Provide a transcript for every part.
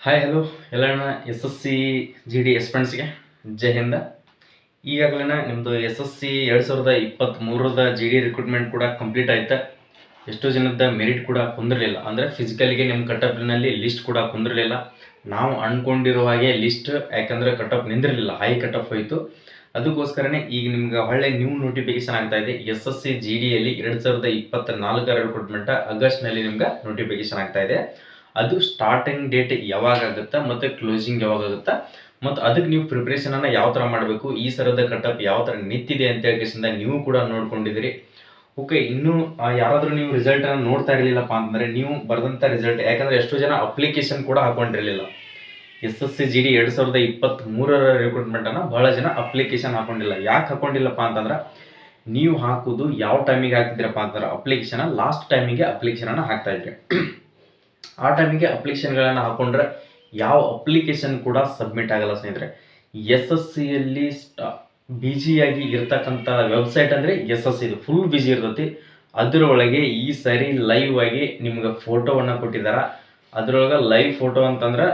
Hi hello ಎಲ್ಲಣ್ಣ SSC GD ಎಸ್ಪೆಂಟ್ಸ್ಗೆ ಜೈ ಹಿಂದ. ಈಗಾಗಲೇ ನಿಮ್ಮದು SSC 2023ರದ GD ರಿಕ್ರೂಟ್ಮೆಂಟ್ ಕೂಡ ಕಂಪ್ಲೀಟ್ ಆಯ್ತು. ಎಷ್ಟೋ ಜನದ ಮೆರಿಟ್ ಕೂಡ ಕುಂದಿರಲಿಲ್ಲ, ಅಂದರೆ ಫಿಸಿಕಲಿಗೆ ನಿಮ್ಮ ಕಟಪ್ನಲ್ಲಿ ಲಿಸ್ಟ್ ಕೂಡ ಕುಂದಿರಲಿಲ್ಲ. ನಾವು ಅಂದ್ಕೊಂಡಿರೋ ಹಾಗೆ ಲಿಸ್ಟ್ ಯಾಕಂದರೆ ಕಟಪ್ ನಿಂದಿರಲಿಲ್ಲ, ಹೈ ಕಟಪ್ ಹೋಯಿತು. ಅದಕ್ಕೋಸ್ಕರನೇ ಈಗ ನಿಮ್ಗೆ ಒಳ್ಳೆ ನ್ಯೂ ನೋಟಿಫಿಕೇಶನ್ ಆಗ್ತಾ ಇದೆ. SSC GDಯಲ್ಲಿ 2024ರ ರಿಕ್ರೂಟ್ಮೆಂಟ್ ಆಗಸ್ಟ್ನಲ್ಲಿ ನಿಮ್ಗೆ ನೋಟಿಫಿಕೇಶನ್ ಆಗ್ತಾ ಇದೆ. ಅದು ಸ್ಟಾರ್ಟಿಂಗ್ ಡೇಟ್ ಯಾವಾಗ ಆಗುತ್ತಾ ಮತ್ತು ಕ್ಲೋಸಿಂಗ್ ಯಾವಾಗ ಆಗುತ್ತಾ ಮತ್ತು ಅದಕ್ಕೆ ನೀವು ಪ್ರಿಪ್ರೇಷನನ್ನು ಯಾವ ಥರ ಮಾಡಬೇಕು, ಈ ಸರದ ಕಟಪ್ ಯಾವ ಥರ ನಿಂತಿದೆ ಅಂತ ಹೇಳಿಕೆಸಿಂದ ನೀವು ಕೂಡ ನೋಡ್ಕೊಂಡಿದ್ದೀರಿ. ಓಕೆ, ಇನ್ನೂ ಯಾರಾದರೂ ನೀವು ರಿಸಲ್ಟನ್ನು ನೋಡ್ತಾ ಇರಲಿಲ್ಲಪ್ಪ ಅಂತಂದರೆ ನೀವು ಬರೆದಂಥ ರಿಸಲ್ಟ್, ಯಾಕಂದರೆ ಎಷ್ಟೋ ಜನ ಅಪ್ಲಿಕೇಶನ್ ಕೂಡ ಹಾಕೊಂಡಿರಲಿಲ್ಲ. SSC GD 2023ರ ರಿಕ್ರೂಟ್ಮೆಂಟನ್ನು ಭಾಳ ಜನ ಅಪ್ಲಿಕೇಶನ್ ಹಾಕೊಂಡಿಲ್ಲ. ಯಾಕೆ ಹಾಕೊಂಡಿಲ್ಲಪ್ಪ ಅಂತಂದ್ರೆ, ನೀವು ಹಾಕೋದು ಯಾವ ಟೈಮಿಗೆ ಹಾಕ್ತಿದ್ದೀರಪ್ಪ ಅಂತಂದ್ರೆ ಅಪ್ಲಿಕೇಶನ್ ಲಾಸ್ಟ್ ಟೈಮಿಗೆ ಅಪ್ಲಿಕೇಶನನ್ನು ಹಾಕ್ತಾ ಇದ್ರಿ. ಆ ಟೈಮಿಗೆ ಅಪ್ಲಿಕೇಶನ್ಗಳನ್ನು ಹಾಕೊಂಡ್ರೆ ಯಾವ ಅಪ್ಲಿಕೇಶನ್ ಕೂಡ ಸಬ್ಮಿಟ್ ಆಗಲ್ಲ ಸ್ನೇಹಿತರೆ. SSCಯಲ್ಲಿ ಬಿಜಿಯಾಗಿ ಇರ್ತಕ್ಕಂಥ ವೆಬ್ಸೈಟ್ ಅಂದರೆ SSC ಇದು ಫುಲ್ ಬಿಜಿ ಇರ್ತೈತಿ. ಅದರೊಳಗೆ ಈ ಸರಿ ಲೈವ್ ಆಗಿ ನಿಮ್ಗೆ ಫೋಟೋವನ್ನು ಕೊಟ್ಟಿದ್ದಾರೆ. ಅದರೊಳಗೆ ಲೈವ್ ಫೋಟೋ ಅಂತಂದ್ರೆ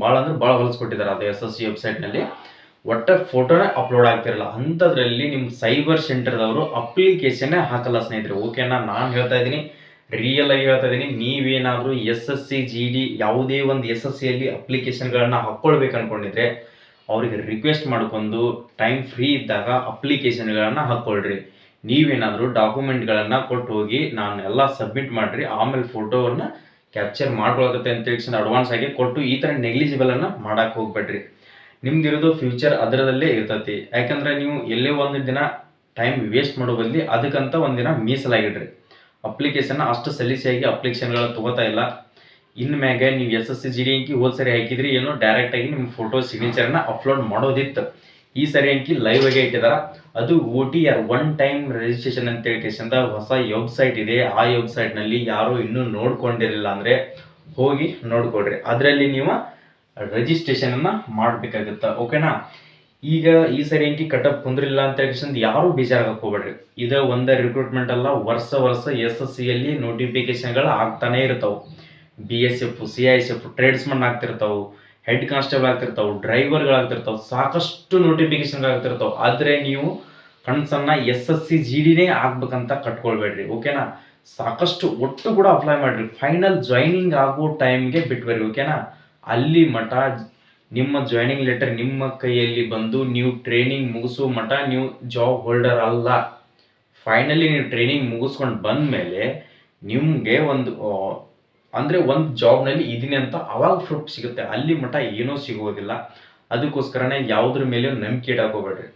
ಭಾಳ ಅಂದ್ರೆ ಭಾಳ ಹೊಲಿಸ್ಕೊಟ್ಟಿದ್ದಾರೆ. ಅದು SSC ವೆಬ್ಸೈಟ್ನಲ್ಲಿ ಒಟ್ಟು ಫೋಟೋನೇ ಅಪ್ಲೋಡ್ ಆಗ್ತಿರಲ್ಲ. ಅಂಥದ್ರಲ್ಲಿ ನಿಮ್ಮ ಸೈಬರ್ ಸೆಂಟರ್ದವರು ಅಪ್ಲಿಕೇಶನ್ನೇ ಹಾಕಲ್ಲ ಸ್ನೇಹಿತರೆ. ಓಕೆನಾ, ನಾನು ಹೇಳ್ತಾ ಇದ್ದೀನಿ, ರಿಯಲ್ ಆಗಿ ಹೇಳ್ತಾ ಇದ್ದೀನಿ. ನೀವೇನಾದರೂ SSC GD ಯಾವುದೇ ಒಂದು SSCಯಲ್ಲಿ ಅಪ್ಲಿಕೇಶನ್ಗಳನ್ನು ಹಾಕ್ಕೊಳ್ಬೇಕು ಅಂದ್ಕೊಂಡಿದ್ರೆ ಅವ್ರಿಗೆ ರಿಕ್ವೆಸ್ಟ್ ಮಾಡ್ಕೊಂಡು ಟೈಮ್ ಫ್ರೀ ಇದ್ದಾಗ ಅಪ್ಲಿಕೇಶನ್ಗಳನ್ನು ಹಾಕ್ಕೊಳ್ರಿ. ನೀವೇನಾದರೂ ಡಾಕ್ಯುಮೆಂಟ್ಗಳನ್ನು ಕೊಟ್ಟು ಹೋಗಿ ನಾನು ಎಲ್ಲ ಸಬ್ಮಿಟ್ ಮಾಡಿರಿ, ಆಮೇಲೆ ಫೋಟೋವನ್ನು ಕ್ಯಾಪ್ಚರ್ ಮಾಡ್ಕೊಳಕತ್ತೆ ಅಂತ ಹೇಳಿ ಅಡ್ವಾನ್ಸ್ ಆಗಿ ಕೊಟ್ಟು ಈ ಥರ ನೆಗ್ಲಿಜಿಬಲನ್ನು ಮಾಡೋಕ್ಕೆ ಹೋಗ್ಬೇಡ್ರಿ. ನಿಮ್ದಿರೋದು ಫ್ಯೂಚರ್ ಅದರದಲ್ಲೇ ಇರ್ತೈತಿ. ಯಾಕಂದರೆ ನೀವು ಎಲ್ಲೇ ಒಂದು ದಿನ ಟೈಮ್ ವೇಸ್ಟ್ ಮಾಡೋ ಬದಲಿ ಅದಕ್ಕಂತ ಒಂದಿನ ಮೀಸಲಾಗಿಡ್ರಿ. ಅಪ್ಲಿಕೇಶನ್ನ ಅಷ್ಟು ಸಲೀಸಾಗಿ ಅಪ್ಲಿಕೇಶನ್ಗಳು ತೊಗೋತಾ ಇಲ್ಲ. ಇನ್ನು ಮ್ಯಾಗೆ ನೀವು SSC GD ಅಂಕಿ ಹೋದ ಸರಿ ಹಾಕಿದ್ರಿ ಏನೋ ಡೈರೆಕ್ಟಾಗಿ ನಿಮ್ಮ ಫೋಟೋ ಸಿಗ್ನೇಚರ್ನ ಅಪ್ಲೋಡ್ ಮಾಡೋದಿತ್ತು. ಈ ಸರಿ ಅಂಕಿ ಲೈವ್ ಆಗಿ ಇಟ್ಟಿದ್ದಾರೆ. ಅದು OTR ಒನ್ ಟೈಮ್ ರಿಜಿಸ್ಟ್ರೇಷನ್ ಅಂತ ಹೇಳಿಕೆಸಿಂದ ಹೊಸ ವೆಬ್ಸೈಟ್ ಇದೆ. ಆ ವೆಬ್ಸೈಟ್ನಲ್ಲಿ ಯಾರು ಇನ್ನೂ ನೋಡ್ಕೊಂಡಿರಲಿಲ್ಲ ಅಂದರೆ ಹೋಗಿ ನೋಡ್ಕೊಡ್ರಿ. ಅದರಲ್ಲಿ ನೀವು ರಿಜಿಸ್ಟ್ರೇಷನನ್ನು ಮಾಡಬೇಕಾಗುತ್ತೆ. ಓಕೆನಾ, ಈಗ ಈ ಸರಿ ಅಂಕಿ ಕಟಪ್ ಕುಂದ್ರಿಲ್ಲ ಅಂತ ಹೇಳಿ ಯಾರು ಬೇಜಾರಾಗಕ್ಕೆ ಹೋಗ್ಬೇಡ್ರಿ. ಇದು ಒಂದೇ ರಿಕ್ರೂಟ್ಮೆಂಟ್ ಅಲ್ಲ, ವರ್ಷ SSCಯಲ್ಲಿ ನೋಟಿಫಿಕೇಶನ್ಗಳು ಆಗ್ತಾನೆ ಇರ್ತಾವೆ. BSF, CISF, ಟ್ರೇಡ್ಸ್ಮನ್ ಆಗ್ತಿರ್ತಾವೆ, ಹೆಡ್ ಕಾನ್ಸ್ಟೇಬಲ್ ಆಗ್ತಿರ್ತಾವೆ, ಡ್ರೈವರ್ಗಳಾಗ್ತಿರ್ತಾವೆ, ಸಾಕಷ್ಟು ನೋಟಿಫಿಕೇಶನ್ಗಳಾಗ್ತಿರ್ತಾವೆ. ಆದರೆ ನೀವು ಕನಸನ್ನು SSC GDನೇ ಆಗ್ಬೇಕಂತ ಕಟ್ಕೊಳ್ಬೇಡ್ರಿ. ಓಕೆನಾ, ಸಾಕಷ್ಟು ಒಟ್ಟು ಕೂಡ ಅಪ್ಲೈ ಮಾಡಿರಿ. ಫೈನಲ್ ಜಾಯ್ನಿಂಗ್ ಆಗೋ ಟೈಮ್ಗೆ ಬಿಟ್ಬರ್ರಿ. ಓಕೆನಾ, ಅಲ್ಲಿ ಮಠ ನಿಮ್ಮ ಜಾಯ್ನಿಂಗ್ ಲೆಟರ್ ನಿಮ್ಮ ಕೈಯಲ್ಲಿ ಬಂದು ನೀವು ಟ್ರೈನಿಂಗ್ ಮುಗಿಸೋ ಮಠ ನೀವು ಜಾಬ್ ಹೋಲ್ಡರ್ ಅಲ್ಲ. ಫೈನಲಿ ನೀವು ಟ್ರೈನಿಂಗ್ ಮುಗಿಸ್ಕೊಂಡು ಬಂದ ಮೇಲೆ ನಿಮಗೆ ಒಂದು ಜಾಬ್ನಲ್ಲಿ ಇದೀನಿ ಅಂತ ಅವಾಗ ಪ್ರೂಫ್ ಸಿಗುತ್ತೆ. ಅಲ್ಲಿ ಮಠ ಏನೂ ಸಿಗೋದಿಲ್ಲ. ಅದಕ್ಕೋಸ್ಕರನೇ ಯಾವುದ್ರ ಮೇಲೆ ನಂಬಿಕೆ ಇಡಾಕೋಬೇಡ್ರಿ.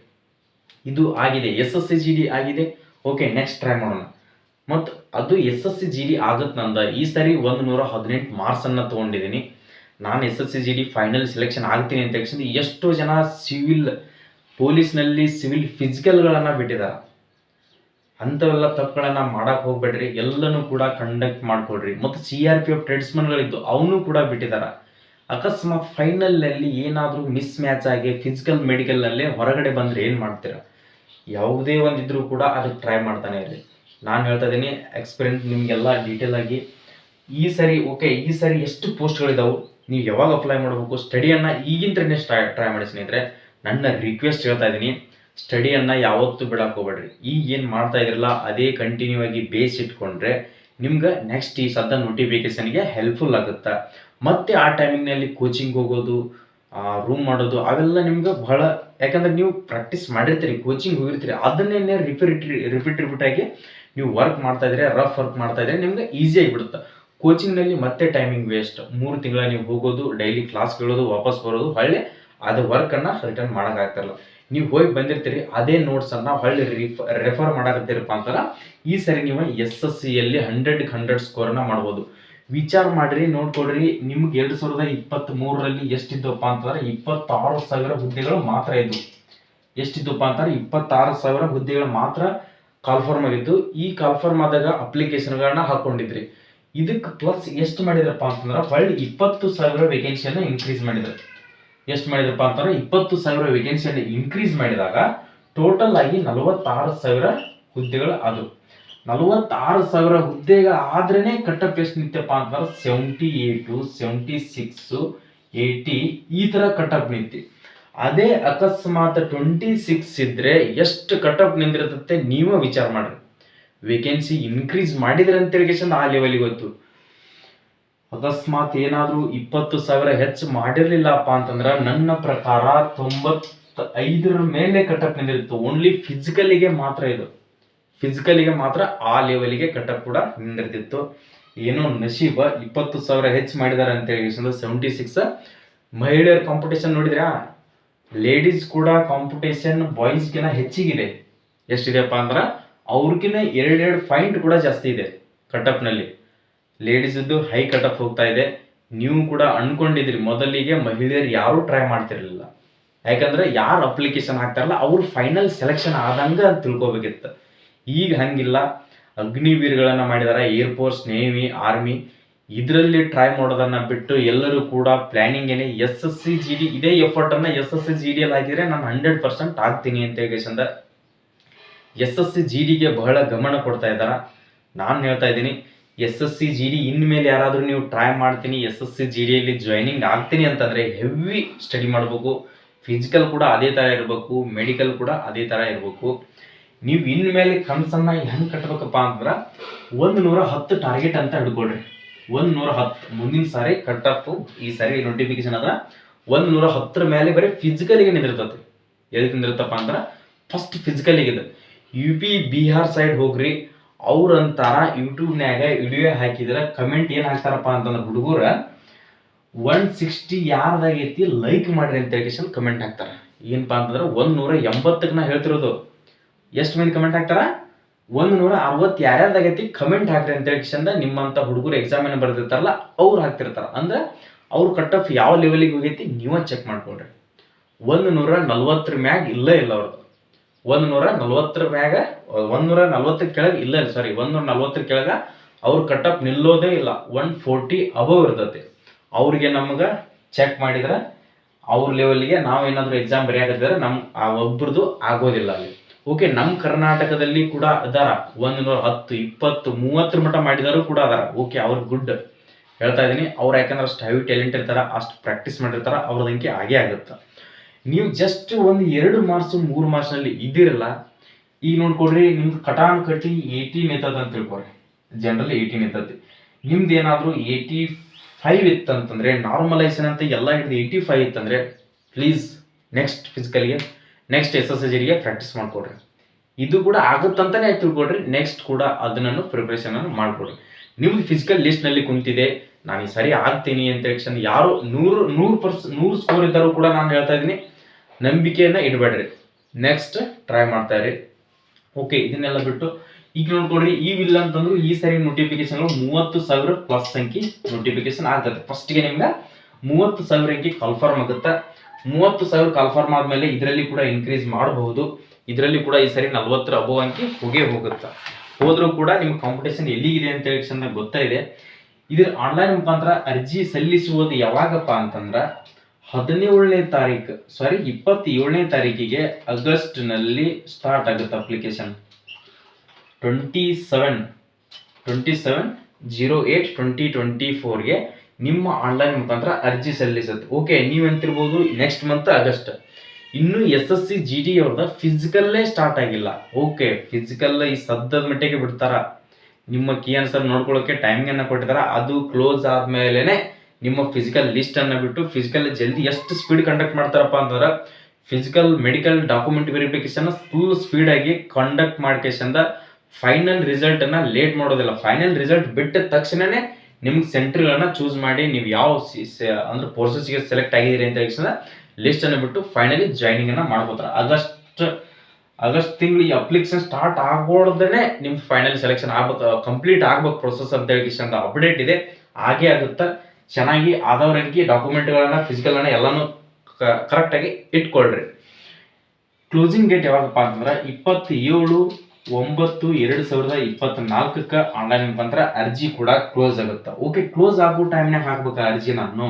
ಇದು ಆಗಿದೆ, SSC GD ಆಗಿದೆ. ಓಕೆ, ನೆಕ್ಸ್ಟ್ ಟ್ರೈ ಮಾಡೋಣ. ಮತ್ತು ಅದು SSC GD ಆಗತ್ತೆ ನಂದ ಈ ಸರಿ 118 ಮಾರ್ಕ್ಸನ್ನು ತೊಗೊಂಡಿದ್ದೀನಿ. ನಾನು SSC GD ಫೈನಲ್ ಸೆಲೆಕ್ಷನ್ ಆಗ್ತೀನಿ ಅಂತ ಹೇಳಿ ಎಷ್ಟೋ ಜನ ಸಿವಿಲ್ ಪೊಲೀಸ್ನಲ್ಲಿ ಸಿವಿಲ್ ಫಿಸಿಕಲ್ಗಳನ್ನು ಬಿಟ್ಟಿದ್ದಾರೆ. ಅಂಥವೆಲ್ಲ ತಪ್ಪುಗಳನ್ನು ಮಾಡೋಕ್ಕೆ ಹೋಗ್ಬೇಡ್ರಿ. ಎಲ್ಲನೂ ಕೂಡ ಕಂಡಕ್ಟ್ ಮಾಡಿಕೊಡ್ರಿ. ಮತ್ತು CRPF ಟ್ರೇಡ್ಸ್ಮನ್ಗಳಿದ್ದು ಅವನು ಕೂಡ ಬಿಟ್ಟಿದ್ದಾರೆ. ಅಕಸ್ಮಾತ್ ಫೈನಲ್ನಲ್ಲಿ ಏನಾದರೂ ಮಿಸ್ ಮ್ಯಾಚ್ ಆಗಿ ಫಿಸಿಕಲ್ ಮೆಡಿಕಲ್ನಲ್ಲೇ ಹೊರಗಡೆ ಬಂದರೆ ಏನು ಮಾಡ್ತೀರಾ? ಯಾವುದೇ ಒಂದಿದ್ರೂ ಕೂಡ ಅದಕ್ಕೆ ಟ್ರೈ ಮಾಡ್ತಾನೆ ಇರಲಿ. ನಾನು ಹೇಳ್ತಾ ಇದ್ದೀನಿ, ಎಕ್ಸ್ಪೀರಿಯನ್ಸ್ ನಿಮಗೆಲ್ಲ ಡೀಟೇಲ್ ಆಗಿ. ಈ ಸರಿ ಎಷ್ಟು ಪೋಸ್ಟ್ಗಳಿದಾವೆ, ನೀವು ಯಾವಾಗ ಅಪ್ಲೈ ಮಾಡಬೇಕು, ಸ್ಟಡಿಯನ್ನು ಈಗಿಂತನೇ ಟ್ರೈ ಮಾಡಿ ಸ್ನೇಹಿತರೆ. ನನ್ನ ರಿಕ್ವೆಸ್ಟ್ ಹೇಳ್ತಾ ಇದ್ದೀನಿ, ಸ್ಟಡಿಯನ್ನು ಯಾವತ್ತೂ ಬಿಡಕ್ಕೆ ಹೋಗ್ಬೇಡ್ರಿ. ಈಗ ಏನು ಮಾಡ್ತಾ ಇದ್ರಲ್ಲ ಅದೇ ಕಂಟಿನ್ಯೂ ಆಗಿ ಬೇಸ್ ಇಟ್ಕೊಂಡ್ರೆ ನಿಮ್ಗೆ ನೆಕ್ಸ್ಟ್ ಈ ಸದ್ದ ನೋಟಿಫಿಕೇಶನ್ಗೆ ಹೆಲ್ಪ್ಫುಲ್ ಆಗುತ್ತೆ. ಮತ್ತು ಆ ಟೈಮಿಂಗ್ನಲ್ಲಿ ಕೋಚಿಂಗ್ ಹೋಗೋದು, ರೂಮ್ ಮಾಡೋದು ಅವೆಲ್ಲ ನಿಮ್ಗೆ ಬಹಳ, ಯಾಕಂದ್ರೆ ನೀವು ಪ್ರಾಕ್ಟೀಸ್ ಮಾಡಿರ್ತೀರಿ, ಕೋಚಿಂಗ್ ಹೋಗಿರ್ತೀರಿ, ಅದನ್ನೇ ರಿಪೀಟ್ ಆಗಿ ನೀವು ವರ್ಕ್ ಮಾಡ್ತಾ ಇದ್ರೆ, ರಫ್ ವರ್ಕ್ ಮಾಡ್ತಾ ಇದ್ರೆ ನಿಮ್ಗೆ ಈಸಿ ಆಗಿಬಿಡುತ್ತೆ. ಕೋಚಿಂಗ್ನಲ್ಲಿ ಮತ್ತೆ ಟೈಮಿಂಗ್ ವೇಸ್ಟ್. 3 ತಿಂಗಳ ನೀವು ಹೋಗೋದು, ಡೈಲಿ ಕ್ಲಾಸ್ ಕೇಳೋದು, ವಾಪಸ್ ಬರೋದು, ಹೊಳ್ಳಿ ಅದು ವರ್ಕನ್ನು ರಿಟರ್ನ್ ಮಾಡೋಕ್ಕಾಗ್ತಿರಲ್ಲ. ನೀವು ಹೋಗಿ ಬಂದಿರ್ತೀರಿ, ಅದೇ ನೋಟ್ಸನ್ನು ಹೊಳ್ಳಿ ರೆಫರ್ ಮಾಡಕತ್ತೀರಪ್ಪ ಅಂತಾರೆ. ಈ ಸರಿ ನೀವು SSCಯಲ್ಲಿ 100ಕ್ಕೆ 100 ಸ್ಕೋರನ್ನು ಮಾಡ್ಬೋದು. ವಿಚಾರ ಮಾಡಿರಿ, ನೋಡ್ಕೊಡ್ರಿ. ನಿಮ್ಗೆ 2023ರಲ್ಲಿ ಎಷ್ಟಿದ್ದಪ್ಪ ಅಂತಂದ್ರೆ 26,000 ಹುದ್ದೆಗಳು ಮಾತ್ರ ಇದ್ವು. ಎಷ್ಟಿದ್ದಪ್ಪ ಅಂತಾರೆ 26,000 ಹುದ್ದೆಗಳು ಮಾತ್ರ ಕಾಲ್ಫಾರ್ಮ್ ಆಗಿದ್ದು. ಈ ಕಾಲ್ಫಾರ್ಮ್ ಆದಾಗ ಅಪ್ಲಿಕೇಶನ್ಗಳನ್ನ ಹಾಕೊಂಡಿದ್ರಿ. ಇದಕ್ಕೆ ಪ್ಲಸ್ ಎಷ್ಟು ಮಾಡಿದ್ರಪ್ಪ ಅಂತಂದ್ರೆ ಹೊಳ್ಳಿ 20,000 ವೇಕೆನ್ಸಿಯನ್ನು ಇನ್ಕ್ರೀಸ್ ಮಾಡಿದ್ರು. ಎಷ್ಟು ಮಾಡಿದ್ರಪ್ಪ ಅಂತಂದ್ರೆ 20,000 ವೇಕೆನ್ಸಿಯನ್ನು ಇನ್ಕ್ರೀಸ್ ಮಾಡಿದಾಗ ಟೋಟಲ್ ಆಗಿ 46,000 ಹುದ್ದೆಗಳು ಅದು. 46,000 ಹುದ್ದೆಗಳು ಆದ್ರೇನೆ ಕಟ್ಟಪ್ ಎಷ್ಟು ನಿಂತಪ್ಪ ಅಂತಂದ್ರೆ 78, 76 80 ಈ ತರ ಕಟಪ್ ನಿಂತಿ. ಅದೇ ಅಕಸ್ಮಾತ್ 26 ಇದ್ರೆ ಎಷ್ಟು ಕಟಪ್ ನಿಂದಿರತ್ತೆ ನೀವೇ ವಿಚಾರ ಮಾಡ್ರಿ. ವೇಕೆನ್ಸಿ ಇನ್ಕ್ರೀಸ್ ಮಾಡಿದ್ರೆ ಅಂತೇಳಿ ಆ ಲೆವೆಲ್ಗೆ ಗೊತ್ತು. ಅಕಸ್ಮಾತ್ ಏನಾದ್ರೂ 20,000 ಹೆಚ್ಚು ಮಾಡಿರ್ಲಿಲ್ಲಪ್ಪ ಅಂತಂದ್ರ ನನ್ನ ಪ್ರಕಾರ 95 ಮೇಲೆ ಕಟಪ್ ನಿಂದಿರುತ್ತೆ. ಓನ್ಲಿ ಫಿಸಿಕಲಿಗೆ ಮಾತ್ರ ಇದು, ಫಿಸಿಕಲಿಗೆ ಮಾತ್ರ ಆ ಲೆವೆಲ್ಗೆ ಕಟಪ್ ಕೂಡ ನಿಂದಿರ್ತಿತ್ತು. ಏನೋ ನಶೀಬ 20,000 ಹೆಚ್ಚು ಮಾಡಿದಾರೆ ಅಂತ ಹೇಳಿ 76. ಮಹಿಳೆಯರ ಕಾಂಪಿಟೇಷನ್ ನೋಡಿದ್ರಾ, ಲೇಡೀಸ್ ಕೂಡ ಕಾಂಪಿಟೇಷನ್ ಬಾಯ್ಸ್ಗಿನ ಹೆಚ್ಚಿಗಿದೆ. ಎಷ್ಟಿದೆಪ್ಪ ಅಂದ್ರೆ ಅವ್ರಿಗಿನ 2 ಪಾಯಿಂಟ್ ಕೂಡ ಜಾಸ್ತಿ ಇದೆ ಕಟಪ್ ನಲ್ಲಿ. ಲೇಡೀಸ್ ಇದ್ದು ಹೈ ಕಟಪ್ ಹೋಗ್ತಾ ಇದೆ. ನೀವು ಕೂಡ ಅನ್ಕೊಂಡಿದ್ರಿ ಮೊದಲಿಗೆ ಮಹಿಳೆಯರು ಯಾರು ಟ್ರೈ ಮಾಡ್ತಿರ್ಲಿಲ್ಲ, ಯಾಕಂದ್ರೆ ಯಾರು ಅಪ್ಲಿಕೇಶನ್ ಹಾಕ್ತಾರಲ್ಲ ಅವ್ರು ಫೈನಲ್ ಸೆಲೆಕ್ಷನ್ ಆದಂಗ ತಿಳ್ಕೊಬೇಕಿತ್ತು. ಈಗ ಹಂಗಿಲ್ಲ, ಅಗ್ನಿವೀರ್ಗಳನ್ನ ಮಾಡಿದಾರ, ಏರ್ಫೋರ್ಸ್, ನೇವಿ, ಆರ್ಮಿ ಇದರಲ್ಲಿ ಟ್ರೈ ಮಾಡೋದನ್ನ ಬಿಟ್ಟು ಎಲ್ಲರೂ ಕೂಡ ಪ್ಲಾನಿಂಗ್ ಏನೇ SSC GD ಇದೇ ಎಫರ್ಟ್ ಅನ್ನ SSC GD ಅಲ್ಲಿ ಹಾಕಿದ್ರೆ ನಾನು 100% ಆಗ್ತೀನಿ ಅಂತ ಹೇಳಿ SSC GDಗೆ ಬಹಳ ಗಮನ ಕೊಡ್ತಾ ಇದ್ದಾರ. ನಾನು ಹೇಳ್ತಾ ಇದ್ದೀನಿ SSC GD ಇನ್ಮೇಲೆ ಯಾರಾದ್ರೂ ನೀವು ಟ್ರೈ ಮಾಡ್ತೀನಿ SSC GDಯಲ್ಲಿ ಜಾಯ್ನಿಂಗ್ ಆಗ್ತೀನಿ ಅಂತಂದ್ರೆ ಹೆವಿ ಸ್ಟಡಿ ಮಾಡಬೇಕು. ಫಿಸಿಕಲ್ ಕೂಡ ಅದೇ ತರ ಇರಬೇಕು, ಮೆಡಿಕಲ್ ಕೂಡ ಅದೇ ತರ ಇರಬೇಕು. ನೀವು ಇನ್ಮೇಲೆ ಕನಸನ್ನ ಹೆಂಗ್ ಕಟ್ಟಬೇಕಪ್ಪ ಅಂತಂದ್ರ 110 ಟಾರ್ಗೆಟ್ ಅಂತ ಹಿಡ್ಕೊಳ್ರಿ. 110 ಮುಂದಿನ ಸಾರಿ ಕಟ್ ಈ ಸಾರಿ ನೋಟಿಫಿಕೇಶನ್ ಆದ್ರ 110 ಮೇಲೆ ಬರೀ ಫಿಸಿಕಲಿಗೆ ನಿಂದಿರ್ತದೆ. ಎಲ್ಲಿ ನಿಂದಿರ್ತಪ್ಪ ಅಂದ್ರ ಫಸ್ಟ್ ಫಿಸಿಕಲಿಗೆ ಇದೆ. UP ಬಿಹಾರ್ ಸೈಡ್ ಹೋಗ್ರಿ, ಅವ್ರಂತಾರ ಯೂಟ್ಯೂಬ್ನ್ಯಾಗ ವಿಡಿಯೋ ಹಾಕಿದ್ರ ಕಮೆಂಟ್ ಏನ್ ಹಾಕ್ತಾರಪ್ಪ ಅಂತಂದ್ರೆ ಹುಡುಗರ 160 ಯಾರ್ದಾಗೈತಿ ಲೈಕ್ ಮಾಡ್ರಿ ಅಂತ ಹೇಳಿ ಕಮೆಂಟ್ ಹಾಕ್ತಾರ. ಏನಪ್ಪಾ ಅಂತಂದ್ರೆ 180ಕ್ಕೆ ನಾ ಹೇಳ್ತಿರೋದು. ಎಷ್ಟು ಮಂದಿ ಕಮೆಂಟ್ ಹಾಕ್ತಾರ? 160 ಯಾರ್ಯಾರ್ದಾಗೈತಿ ಕಮೆಂಟ್ ಹಾಕ್ರಿ ಅಂತ ಹೇಳಿ ನಿಮ್ಮಂತ ಹುಡುಗರು ಎಕ್ಸಾಮ್ ಏನ ಬರ್ದಿರ್ತಾರಲ್ಲ ಅವ್ರು ಹಾಕ್ತಿರ್ತಾರ. ಅಂದ್ರೆ ಅವ್ರು ಕಟ್ ಆಫ್ ಯಾವ ಲೆವೆಲಿಗೆ ಹೋಗೈತಿ ನೀವ ಚೆಕ್ ಮಾಡ್ಕೊಳ್ರಿ. 140 ಮ್ಯಾಗ ಇಲ್ಲ ಅವ್ರದ್ದು. 140 ಮ್ಯಾಗ 140 ಕೆಳಗೆ ಇಲ್ಲ, ಸಾರಿ 140 ಕೆಳಗ ಅವ್ರ ಕಟ್ ಆಫ್ ನಿಲ್ಲೋದೇ ಇಲ್ಲ. 140 ಅಬವ್ ಇರ್ತೈತಿ. ಅವ್ರಿಗೆ ನಮ್ಗ ಚೆಕ್ ಮಾಡಿದ್ರೆ ಅವ್ರ ಲೆವೆಲ್ಗೆ ನಾವೇನಾದ್ರೂ ಎಕ್ಸಾಮ್ ಬರೆಯಾಕಿದ್ರೆ ಆ ಒಬ್ರದ್ದು ಆಗೋದಿಲ್ಲ ಅಲ್ಲಿ. ಓಕೆ, ನಮ್ಮ ಕರ್ನಾಟಕದಲ್ಲಿ ಕೂಡ ಅದಾರ 110, 20, 30 ಮಟ್ಟ ಮಾಡಿದಾರು ಕೂಡ ಅದಾರ. ಓಕೆ, ಅವ್ರ ಗುಡ್ ಹೇಳ್ತಾ ಇದೀನಿ. ಅವ್ರು ಯಾಕಂದ್ರೆ ಅಷ್ಟು ಹೆವಿ ಟ್ಯಾಲೆಂಟ್ ಇರ್ತಾರ, ಅಷ್ಟು ಪ್ರಾಕ್ಟೀಸ್ ಮಾಡಿರ್ತಾರ, ಅವ್ರದ್ದು ಅಂಕಿ ಆಗೇ ಆಗುತ್ತೆ. ನೀವು ಜಸ್ಟ್ 1-2 ಮಾರ್ಕ್ಸ್ 3 ಮಾರ್ಕ್ಸ್ ನಲ್ಲಿ ಇದಿರಲ್ಲ. ಈಗ ನೋಡ್ಕೊಡ್ರಿ, ನಿಮ್ದು ಕಟಾನ್ ಕಟ್ಟಿ 80 ನಿಂತದ ಅಂತ ತಿಳ್ಕೊರಿ. ಜನರಲ್ 80 ನಿಂತತಿ. ನಿಮ್ದು ಏನಾದ್ರು 85 ಇತ್ತಂತಂದ್ರೆ, ನಾರ್ಮಲೈಸೇಷನ್ ಅಂತ ಎಲ್ಲ ಹಿಡಿದು 85 ಇತ್ತಂದ್ರೆ ಪ್ಲೀಸ್ ನೆಕ್ಸ್ಟ್ ಫಿಸಿಕಲ್ಗೆ, ನೆಕ್ಸ್ಟ್ SSC GDಗೆ ಪ್ರಾಕ್ಟೀಸ್ ಮಾಡ್ಕೊಡ್ರಿ. ಇದು ಕೂಡ ಆಗುತ್ತಂತಾನೆ ತಿಳ್ಕೊಡ್ರಿ. ನೆಕ್ಸ್ಟ್ ಕೂಡ ಅದನ್ನು ಪ್ರಿಪರೇಷನ್ ಅನ್ನು ಮಾಡ್ಕೊಡ್ರಿ. ನಿಮ್ದು ಫಿಸಿಕಲ್ ಲಿಸ್ಟ್ ನಲ್ಲಿ ಕುಂತಿದೆ, ನಾನು ಈ ಸರಿ ಆಗ್ತೀನಿ ಅಂತ ಹೇಳಿ ಯಾರು 100% ಸ್ಕೋರ್ ಇದ್ದಾರು ಕೂಡ ನಾನು ಹೇಳ್ತಾ ಇದ್ದೀನಿ, ನಂಬಿಕೆಯನ್ನ ಇಡಬೇಡ್ರಿ. ನೆಕ್ಸ್ಟ್ ಟ್ರೈ ಮಾಡ್ತಾ ಇರಿ. ಓಕೆ, ಇದನ್ನೆಲ್ಲ ಬಿಟ್ಟು ಈಗ ನೋಡ್ಕೊಡ್ರಿ, ಇಲ್ಲ ಅಂತಂದ್ರು ಈ ಸರಿ ನೋಟಿಫಿಕೇಶನ್ 30,000 ಪ್ಲಸ್ ಸಂಖ್ಯೆ ನೋಟಿಫಿಕೇಶನ್ ಆಗ್ತದೆ. ಫಸ್ಟ್ಗೆ ನಿಮ್ಗೆ 30,000 ಅಂಕಿ ಕನ್ಫರ್ಮ್ ಆಗುತ್ತೆ. 30,000 ಕನ್ಫರ್ಮ್ ಆದ್ಮೇಲೆ ಇದರಲ್ಲಿ ಕೂಡ ಇನ್ಕ್ರೀಸ್ ಮಾಡಬಹುದು. ಇದರಲ್ಲಿ ಕೂಡ ಈ ಸರಿ 40 ಅಬವ್ ಅಂಕಿ ಹೋಗುತ್ತೆ. ಹೋದ್ರೂ ಕೂಡ ನಿಮ್ ಕಾಂಪಿಟೇಷನ್ ಎಲ್ಲಿಗಿದೆ ಅಂತ ಹೇಳಿ ಗೊತ್ತಾ ಇದೆ. ಇದ್ರ ಆನ್ಲೈನ್ ಮುಖಾಂತರ ಅರ್ಜಿ ಸಲ್ಲಿಸುವುದು ಯಾವಾಗಪ್ಪ ಅಂತಂದ್ರ 27ನೇ ತಾರೀಕಿಗೆ ಆಗಸ್ಟ್ ನಲ್ಲಿ ಸ್ಟಾರ್ಟ್ ಆಗುತ್ತೆ ಅಪ್ಲಿಕೇಶನ್. 27/08/2024ಗೆ ನಿಮ್ಮ ಆನ್ಲೈನ್ ಮುಖಾಂತರ ಅರ್ಜಿ ಸಲ್ಲಿಸುತ್ತೆ. ಓಕೆ, ನೀವೆಂತಿರ್ಬೋದು ನೆಕ್ಸ್ಟ್ ಮಂತ್ ಆಗಸ್ಟ್. ಇನ್ನು SSC GD ಅವ್ರದ ಫಿಸಿಕಲ್ಲೇ ಸ್ಟಾರ್ಟ್ ಆಗಿಲ್ಲ. ಓಕೆ, ಫಿಸಿಕಲ್ ಈ ಸದ್ಯದ ಮಟ್ಟಿಗೆ ಬಿಡ್ತಾರ. ನಿಮ್ಮ ಕೀ ಆನ್ಸರ್ ನೋಡ್ಕೊಳ್ಳೋಕೆ ಟೈಮಿಂಗ್ ಅನ್ನ ಕೊಟ್ಟಿದಾರ. ಅದು ಕ್ಲೋಸ್ ಆದ್ಮೇಲೆನೆ ನಿಮ್ಮ ಫಿಸಿಕಲ್ ಲಿಸ್ಟ್ ಅನ್ನ ಬಿಟ್ಟು ಫಿಸಿಕಲ್ ಜಲ್ದಿ ಎಷ್ಟು ಸ್ಪೀಡ್ ಕಂಡಕ್ಟ್ ಮಾಡ್ತಾರಪ್ಪ ಅಂತಂದ್ರೆ physical medical document verification full speed ಆಗಿ ಕಂಡಕ್ಟ್ ಮಾಡ್ಕೇಶಂದ ಫೈನಲ್ ರಿಸಲ್ಟ್ ಅನ್ನ ಲೇಟ್ ಮಾಡೋದಿಲ್ಲ. ಫೈನಲ್ ರಿಸಲ್ಟ್ ಬಿಟ್ಟ ತಕ್ಷಣನೇ ನಿಮ್ಗೆ ಸೆಂಟ್ರಿಗಳನ್ನ ಚೂಸ್ ಮಾಡಿ ನೀವು ಯಾವ ಅಂದ್ರೆ ಕೋರ್ಸಸ್ಗೆ ಸೆಲೆಕ್ಟ್ ಆಗಿದ್ದೀರಿ ಅಂತ ಹೇಳಿ ಲಿಸ್ಟ್ ಅನ್ನು ಬಿಟ್ಟು ಫೈನಲಿ ಜಾಯ್ನಿಂಗ್ ಅನ್ನ ಮಾಡ್ಕೋತಾರೆ. ಆಗಸ್ಟ್ ತಿಂಗಳು ಈ ಅಪ್ಲಿಕೇಶನ್ ಸ್ಟಾರ್ಟ್ ಆಗೋದನ್ನೇ ನಿಮ್ಗೆ ಫೈನಲ್ ಸೆಲೆಕ್ಷನ್ ಆಗ್ಬೇಕು, ಕಂಪ್ಲೀಟ್ ಆಗ್ಬೇಕು ಪ್ರೊಸೆಸ್ ಅಂತ ಹೇಳಿ ಅಪ್ಡೇಟ್ ಇದೆ. ಹಾಗೆ ಆಗುತ್ತೆ. ಚೆನ್ನಾಗಿ ಆದವರಂಕಿ ಡಾಕ್ಯುಮೆಂಟ್ಗಳನ್ನ ಫಿಸಿಕಲ್ ಅನ್ನ ಎಲ್ಲಾನು ಕರೆಕ್ಟ್ ಆಗಿ ಇಟ್ಕೊಳ್ರಿ. ಕ್ಲೋಸಿಂಗ್ ಡೇಟ್ ಯಾವಾಗಪ್ಪ ಅಂತಂದ್ರೆ 27/9/2024 ಆನ್ಲೈನ್ ಮುಖಾಂತರ ಅರ್ಜಿ ಕೂಡ ಕ್ಲೋಸ್ ಆಗುತ್ತೆ. ಓಕೆ, ಕ್ಲೋಸ್ ಆಗೋ ಟೈಮ್ನಾಗ ಹಾಕ್ಬೇಕು ಅರ್ಜಿ. ನಾನು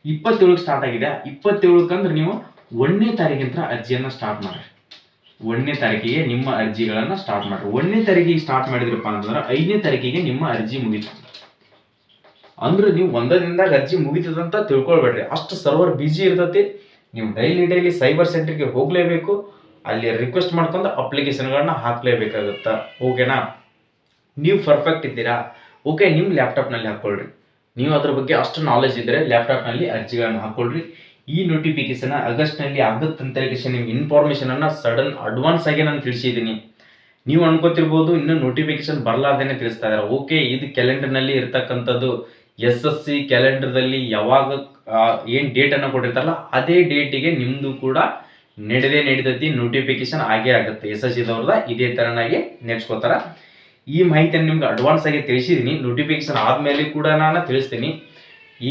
27 ಸ್ಟಾರ್ಟ್ ಆಗಿದೆ. 27 ಅಂದ್ರೆ ನೀವು 1ನೇ ತಾರೀಕಿಂದ ಅರ್ಜಿಯನ್ನ ಸ್ಟಾರ್ಟ್ ಮಾಡ್ರಿ. 1ನೇ ತಾರೀಕಿಗೆ ನಿಮ್ಮ ಅರ್ಜಿಗಳನ್ನ ಸ್ಟಾರ್ಟ್ ಮಾಡ್ರಿ. 1ನೇ ತಾರೀಕಿಗೆ ಸ್ಟಾರ್ಟ್ ಮಾಡಿದ್ರಪ್ಪ ಅಂತಂದ್ರೆ 5ನೇ ತಾರೀಕಿಗೆ ನಿಮ್ಮ ಅರ್ಜಿ ಮುಗಿತು. ಅಂದ್ರೆ ನೀವು ಒಂದೇ ದಿನದಾಗ ಅರ್ಜಿ ಮುಗಿತದಂತ ತಿಳ್ಕೊಳ್ಬೇಡ್ರಿ. ಅಷ್ಟು ಸರ್ವರ್ ಬಿಜಿ ಇರ್ತೈತಿ. ನೀವು ಡೈಲಿ ಸೈಬರ್ ಸೆಂಟರ್ಗೆ ಹೋಗಲೇಬೇಕು. ಅಲ್ಲಿ ರಿಕ್ವೆಸ್ಟ್ ಮಾಡ್ಕೊಂಡು ಅಪ್ಲಿಕೇಶನ್ಗಳನ್ನ ಹಾಕಲೇಬೇಕಾಗುತ್ತಾ. ಓಕೆನಾ? ನೀವು ಪರ್ಫೆಕ್ಟ್ ಇದ್ದೀರಾ? ಓಕೆ, ನಿಮ್ಮ ಲ್ಯಾಪ್ಟಾಪ್ನಲ್ಲಿ ಹಾಕ್ಕೊಳ್ರಿ. ನೀವು ಅದ್ರ ಬಗ್ಗೆ ಅಷ್ಟು ನಾಲೆಜ್ ಇದ್ದರೆ ಲ್ಯಾಪ್ಟಾಪ್ನಲ್ಲಿ ಅರ್ಜಿಗಳನ್ನು ಹಾಕ್ಕೊಳ್ರಿ. ಈ ನೋಟಿಫಿಕೇಶನ್ ಆಗಸ್ಟ್ನಲ್ಲಿ ಆಗುತ್ತಂತ ನಿಮ್ಗೆ ಇನ್ಫಾರ್ಮೇಷನನ್ನು ಸಡನ್ ಅಡ್ವಾನ್ಸ್ ಆಗಿ ನಾನು ತಿಳಿಸಿದ್ದೀನಿ. ನೀವು ಅನ್ಕೋತಿರ್ಬೋದು ಇನ್ನೂ ನೋಟಿಫಿಕೇಶನ್ ಬರಲಾರ್ದೇನೆ ತಿಳಿಸ್ತಾ ಇದ್ದಾರೆ. ಓಕೆ, ಇದು ಕ್ಯಾಲೆಂಡರ್ನಲ್ಲಿ ಇರ್ತಕ್ಕಂಥದ್ದು. SSC ಕ್ಯಾಲೆಂಡರ್ದಲ್ಲಿ ಯಾವಾಗ ಏನು ಡೇಟನ್ನು ಕೊಟ್ಟಿರ್ತಾರಲ್ಲ ಅದೇ ಡೇಟಿಗೆ ನಿಮ್ಮದು ಕೂಡ ನಡೀತೈತಿ. ನೋಟಿಫಿಕೇಶನ್ ಆಗೇ ಆಗುತ್ತೆ. SSCದವ್ರದ ಇದೇ ಥರನಾಗಿ ನೆಡ್ಸ್ಕೋತಾರೆ. ಈ ಮಾಹಿತಿಯನ್ನು ನಿಮ್ಗೆ ಅಡ್ವಾನ್ಸ್ ಆಗಿ ತಿಳಿಸಿದ್ದೀನಿ. ನೋಟಿಫಿಕೇಶನ್ ಆದಮೇಲೆ ಕೂಡ ನಾನು ತಿಳಿಸ್ತೀನಿ.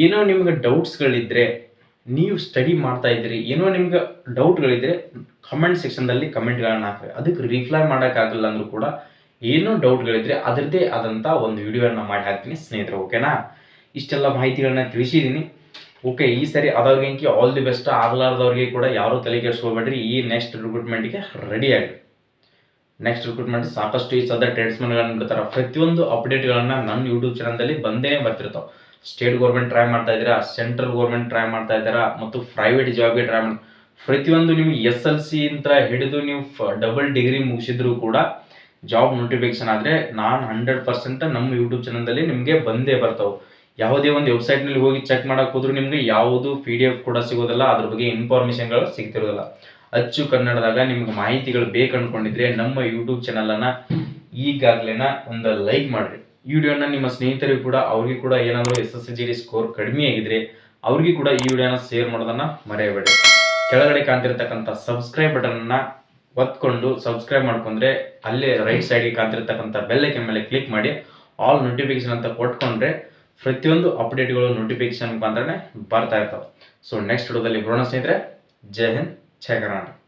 ಏನೋ ನಿಮ್ಗೆ ಡೌಟ್ಸ್ಗಳಿದ್ದರೆ, ನೀವು ಸ್ಟಡಿ ಮಾಡ್ತಾ ಇದ್ದೀರಿ, ಏನೋ ನಿಮ್ಗೆ ಡೌಟ್ಗಳಿದ್ದರೆ ಕಮೆಂಟ್ ಸೆಕ್ಷನ್ದಲ್ಲಿ ಕಮೆಂಟ್ಗಳನ್ನ ಹಾಕಿ. ಅದಕ್ಕೆ ರಿಪ್ಲೈ ಮಾಡೋಕ್ಕಾಗಲ್ಲ ಅಂದರೂ ಕೂಡ ಏನೋ ಡೌಟ್ಗಳಿದ್ರೆ ಅದರದ್ದೇ ಆದಂಥ ಒಂದು ವಿಡಿಯೋನ ಮಾಡಿ ಹಾಕ್ತೀನಿ ಸ್ನೇಹಿತರೆ. ಓಕೆನಾ? ಇಷ್ಟೆಲ್ಲ ಮಾಹಿತಿಗಳನ್ನ ತಿಳಿಸಿದ್ದೀನಿ. ಓಕೆ, ಈ ಸರಿ ಆದವ್ರಿಗೆ ಆಲ್ ದಿ ಬೆಸ್ಟ್. ಆಗಲಾರ್ದವ್ರಿಗೆ ಕೂಡ ಯಾರೂ ತಲೆ ಕೆಡಿಸ್ಕೊಳ್ಬೇಡ್ರಿ. ಈ ನೆಕ್ಸ್ಟ್ ರಿಕ್ರೂಟ್ಮೆಂಟ್ಗೆ ರೆಡಿ ಆಗಿ. ನೆಕ್ಸ್ಟ್ ರಿಕ್ರೂಟ್ಮೆಂಟ್ ಸಾಕಷ್ಟು ಈ ಸದ್ಯ ಟ್ರೇಡ್ಸ್ಮನ್ಗಳನ್ನ ಬಿಡ್ತಾರೆ. ಪ್ರತಿಯೊಂದು ಅಪ್ಡೇಟ್ಗಳನ್ನ ನನ್ನ ಯೂಟ್ಯೂಬ್ ಚಾನಲ್ದಲ್ಲಿ ಬಂದೇ ಬರ್ತಿರ್ತಾವೆ. ಸ್ಟೇಟ್ ಗೌರ್ಮೆಂಟ್ ಟ್ರೈ ಮಾಡ್ತಾ ಇದ್ದೀರಾ, ಸೆಂಟ್ರಲ್ ಗೌರ್ಮೆಂಟ್ ಟ್ರೈ ಮಾಡ್ತಾ ಇದ್ದೀರಾ, ಮತ್ತು ಪ್ರೈವೇಟ್ ಜಾಬ್ಗೆ ಟ್ರೈ ಮಾಡಿ ಪ್ರತಿಯೊಂದು ನಿಮಗೆ SLC ಅಂತ ಹಿಡಿದು ನೀವು ಡಬಲ್ ಡಿಗ್ರಿ ಮುಗಿಸಿದ್ರು ಕೂಡ ಜಾಬ್ ನೋಟಿಫಿಕೇಶನ್ ಆದರೆ ನಾನು 100% ನಮ್ಮ ಯೂಟ್ಯೂಬ್ ಚಾನಲ್ದಲ್ಲಿ ನಿಮಗೆ ಬಂದೇ ಬರ್ತಾವೆ. ಯಾವುದೇ ಒಂದು ವೆಬ್ಸೈಟ್ನಲ್ಲಿ ಹೋಗಿ ಚೆಕ್ ಮಾಡೋಕೆ ಹೋದ್ರೂ ನಿಮಗೆ ಯಾವುದು PDF ಕೂಡ ಸಿಗೋದಿಲ್ಲ, ಅದ್ರ ಬಗ್ಗೆ ಇನ್ಫಾರ್ಮೇಷನ್ಗಳು ಸಿಗ್ತಿರೋದಿಲ್ಲ. ಅಚ್ಚು ಕನ್ನಡದಾಗ ನಿಮ್ಗೆ ಮಾಹಿತಿಗಳು ಬೇಕು ಅಂದ್ಕೊಂಡಿದ್ರೆ ನಮ್ಮ ಯೂಟ್ಯೂಬ್ ಚಾನಲನ್ನು ಈಗಾಗಲೇ ಒಂದು ಲೈಕ್ ಮಾಡಿರಿ. ಈ ವಿಡಿಯೋನ ನಿಮ್ಮ ಸ್ನೇಹಿತರಿಗೂ ಕೂಡ, ಅವ್ರಿಗೆ ಕೂಡ ಏನಾದರೂ SSC GD ಸ್ಕೋರ್ ಕಡಿಮೆ ಆಗಿದ್ರೆ ಅವ್ರಿಗೆ ಕೂಡ ಈ ವಿಡಿಯೋನ ಶೇರ್ ಮಾಡೋದನ್ನು ಮರೆಯಬೇಡಿ. ಕೆಳಗಡೆ ಕಾಣ್ತಿರ್ತಕ್ಕಂಥ ಸಬ್ಸ್ಕ್ರೈಬ್ ಬಟನ್ನ ಒತ್ಕೊಂಡು ಸಬ್ಸ್ಕ್ರೈಬ್ ಮಾಡ್ಕೊಂಡ್ರೆ ಅಲ್ಲೇ ರೈಟ್ ಸೈಡ್ಗೆ ಕಾಣ್ತಿರ್ತಕ್ಕಂಥ ಬೆಲ್ ಐಕನ್ ಮೇಲೆ ಕ್ಲಿಕ್ ಮಾಡಿ ಆಲ್ ನೋಟಿಫಿಕೇಶನ್ ಅಂತ ಕೊಟ್ಕೊಂಡ್ರೆ ಪ್ರತಿಯೊಂದು ಅಪ್ಡೇಟ್ಗಳು ನೋಟಿಫಿಕೇಶನ್ ಮುಖಾಂತರನೇ ಬರ್ತಾ ಇರ್ತಾವೆ. ಸೊ ನೆಕ್ಸ್ಟ್ ವಿಡಿಯೋದಲ್ಲಿ ಬರೋಣ ಸ್ನೇಹಿತರೆ. ಜೈ ಹಿಂದ್, ಜೈ ಕರ್ನಾಟಕ.